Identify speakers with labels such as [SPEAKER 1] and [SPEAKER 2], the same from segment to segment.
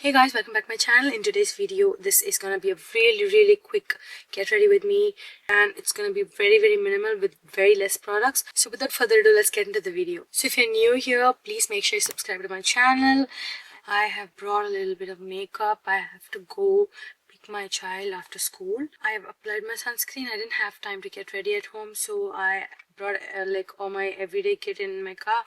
[SPEAKER 1] Hey guys, welcome back to my channel. In today's video, this is gonna be a really quick get ready with me, and it's gonna be very minimal with very less products. So without further ado, let's get into the video. So if you're new here, please make sure you subscribe to my channel. I have brought a little bit of makeup. I have to go pick my child after school. I have applied my sunscreen. I didn't have time to get ready at home, so I brought like all my everyday kit in my car.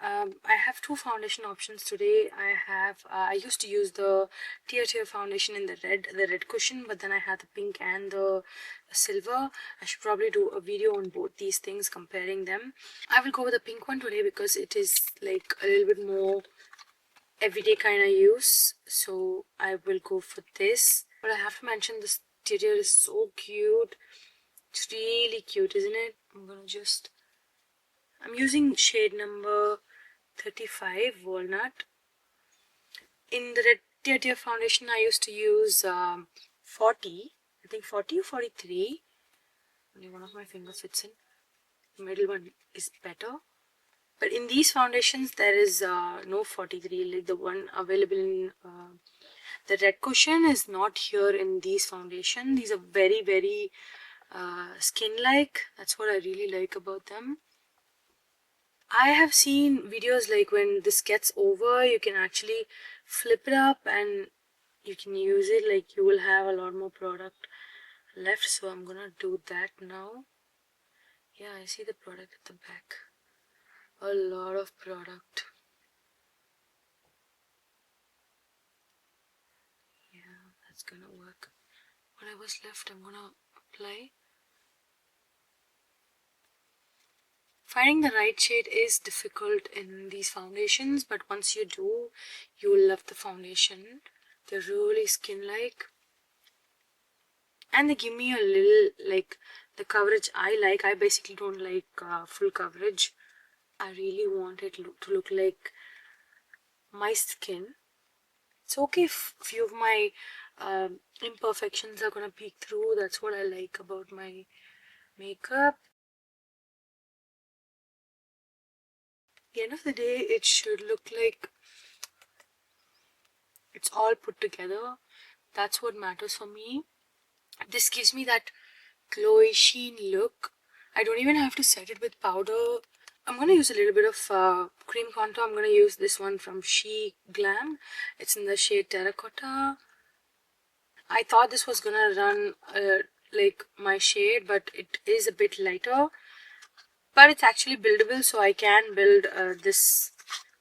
[SPEAKER 1] I have two foundation options today. I used to use the Tirtir foundation in the red cushion, but then I had the pink and the silver. I should probably do a video on both these things, comparing them. I will go with the pink one today because it is like a little bit more everyday kind of use, so I will go for this. But I have to mention, this Tirtir is so cute. It's really cute, isn't it? I'm using shade number 35 Walnut. In the red Tirtir foundation, I used to use 40, I think 40 or 43. Only one of my fingers fits in. The middle one is better. But in these foundations, there is no 43. Like the one available in the red cushion is not here in these foundations. These are very skin-like. That's what I really like about them. I have seen videos like when this gets over, you can actually flip it up and you can use it, like you will have a lot more product left. So I'm gonna do that now. Yeah, I see the product at the back. A lot of product. Yeah, that's gonna work. Whatever's left, I'm gonna apply. Finding the right shade is difficult in these foundations, but once you do, you will love the foundation. They're really skin-like, and they give me a little, like, the coverage I like. I basically don't like full coverage. I really want it to look like my skin. It's okay if few of my imperfections are gonna peek through. That's what I like about my makeup. At the end of the day, it should look like it's all put together. That's what matters for me. This gives me that glowy sheen look. I don't even have to set it with powder. I'm gonna use a little bit of cream contour. I'm gonna use this one from Sheglam. It's in the shade Terracotta. I thought this was gonna run like my shade, but it is a bit lighter. But it's actually buildable, so I can build this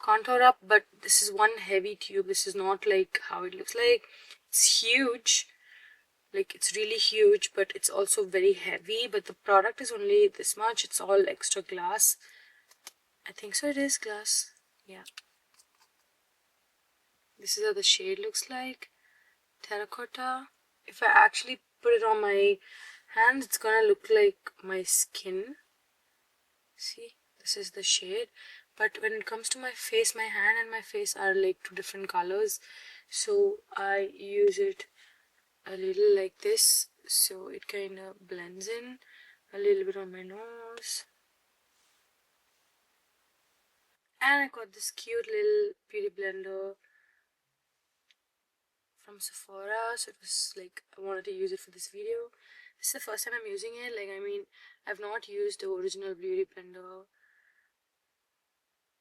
[SPEAKER 1] contour up. But this is one heavy tube. This is not like how it looks like. It's huge. Like, it's really huge, but it's also very heavy. But the product is only this much. It's all extra glass. I think so, it is glass. Yeah. This is how the shade looks like. Terracotta. If I actually put it on my hands, it's gonna look like my skin. See, this is the shade. But when it comes to my face, my hand and my face are like two different colors. So I use it a little like this, so it kind of blends in a little bit on my nose. And I got this cute little beauty blender from Sephora, so it was like I wanted to use it for this video. This is the first time I'm using it. Like, I mean, I've not used the original beauty blender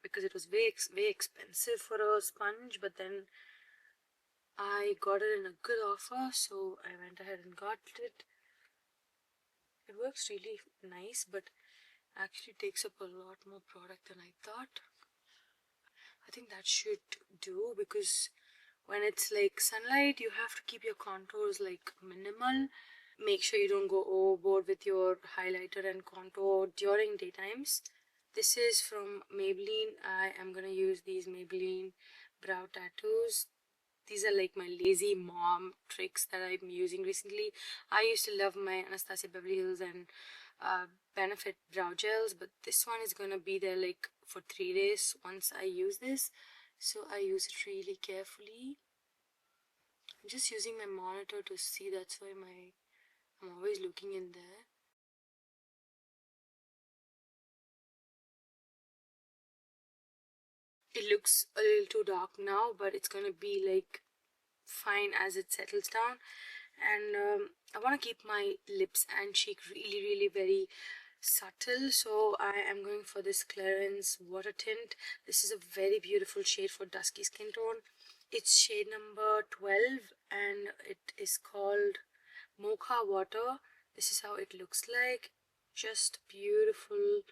[SPEAKER 1] because it was way expensive for a sponge, but then I got it in a good offer, so I went ahead and got it. It works really nice, but actually takes up a lot more product than I thought. I think that should do, because when it's like sunlight, you have to keep your contours like minimal. Make sure you don't go overboard with your highlighter and contour during daytimes. This is from Maybelline. I am gonna use these Maybelline brow tattoos. These are like my lazy mom tricks that I'm using recently. I used to love my Anastasia Beverly Hills and Benefit brow gels, but this one is gonna be there like for 3 days once I use this, so I use it really carefully. I'm just using my monitor to see, that's why I'm always looking in there. It looks a little too dark now, but it's gonna be like fine as it settles down. And I want to keep my lips and cheek really very subtle, so I am going for this Clarins water tint. This is a very beautiful shade for dusky skin tone. It's shade number 12 and it is called Mocha water. This is how it looks like. Just beautiful,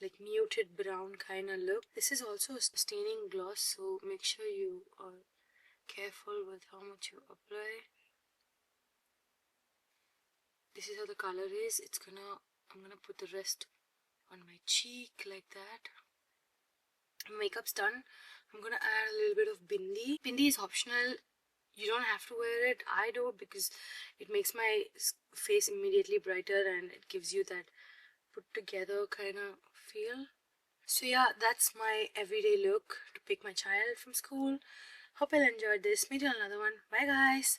[SPEAKER 1] like muted brown kind of look. This is also a staining gloss, so make sure you are careful with how much you apply. This is how the color is. I'm gonna put the rest on my cheek like that. Makeup's done. I'm gonna add a little bit of bindi. Bindi is optional. You don't have to wear it. I do because it makes my face immediately brighter and it gives you that put together kind of feel. So yeah, that's my everyday look to pick my child from school. Hope you'll enjoyed this. Meet you on another one. Bye guys.